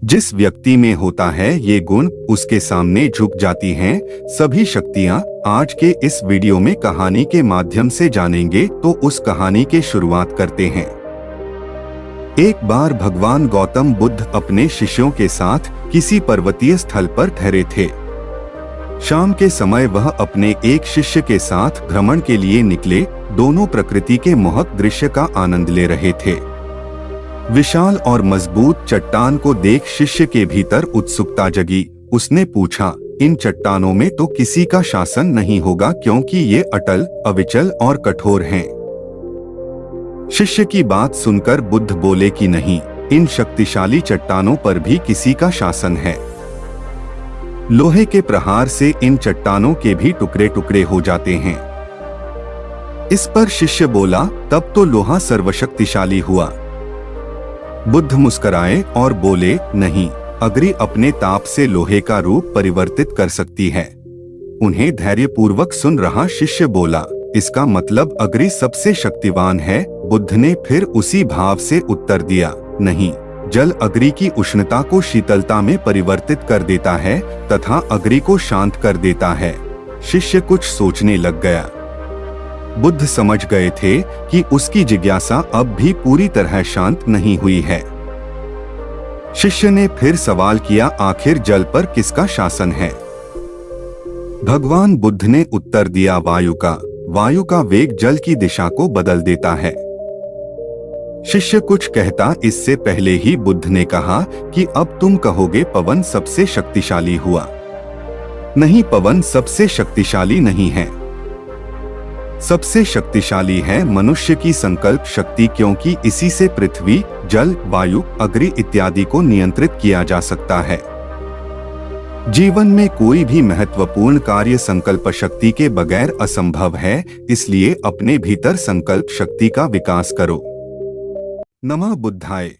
जिस व्यक्ति में होता है ये गुण, उसके सामने झुक जाती हैं सभी शक्तियाँ। आज के इस वीडियो में कहानी के माध्यम से जानेंगे, तो उस कहानी के शुरुआत करते हैं। एक बार भगवान गौतम बुद्ध अपने शिष्यों के साथ किसी पर्वतीय स्थल पर ठहरे थे। शाम के समय वह अपने एक शिष्य के साथ भ्रमण के लिए निकले। दोनों प्रकृति के मोहक दृश्य का आनंद ले रहे थे। विशाल और मजबूत चट्टान को देख शिष्य के भीतर उत्सुकता जगी। उसने पूछा, इन चट्टानों में तो किसी का शासन नहीं होगा, क्योंकि ये अटल, अविचल और कठोर हैं। शिष्य की बात सुनकर बुद्ध बोले कि नहीं, इन शक्तिशाली चट्टानों पर भी किसी का शासन है। लोहे के प्रहार से इन चट्टानों के भी टुकड़े टुकड़े हो जाते हैं। इस पर शिष्य बोला, तब तो लोहा सर्वशक्तिशाली हुआ। बुद्ध मुस्कुराए और बोले, नहीं, अग्नि अपने ताप से लोहे का रूप परिवर्तित कर सकती है। उन्हें धैर्यपूर्वक सुन रहा शिष्य बोला, इसका मतलब अग्नि सबसे शक्तिवान है। बुद्ध ने फिर उसी भाव से उत्तर दिया, नहीं, जल अग्नि की उष्णता को शीतलता में परिवर्तित कर देता है तथा अग्नि को शांत कर देता है। शिष्य कुछ सोचने लग गया। बुद्ध समझ गए थे कि उसकी जिज्ञासा अब भी पूरी तरह शांत नहीं हुई है। शिष्य ने फिर सवाल किया, आखिर जल पर किसका शासन है? भगवान बुद्ध ने उत्तर दिया, वायु का। वायु का वेग जल की दिशा को बदल देता है। शिष्य कुछ कहता, इससे पहले ही बुद्ध ने कहा कि अब तुम कहोगे पवन सबसे शक्तिशाली हुआ। नहीं, पवन सबसे शक्तिशाली नहीं है। सबसे शक्तिशाली है मनुष्य की संकल्प शक्ति, क्योंकि इसी से पृथ्वी, जल, वायु, अग्नि इत्यादि को नियंत्रित किया जा सकता है। जीवन में कोई भी महत्वपूर्ण कार्य संकल्प शक्ति के बगैर असंभव है, इसलिए अपने भीतर संकल्प शक्ति का विकास करो। नमः बुद्धाय।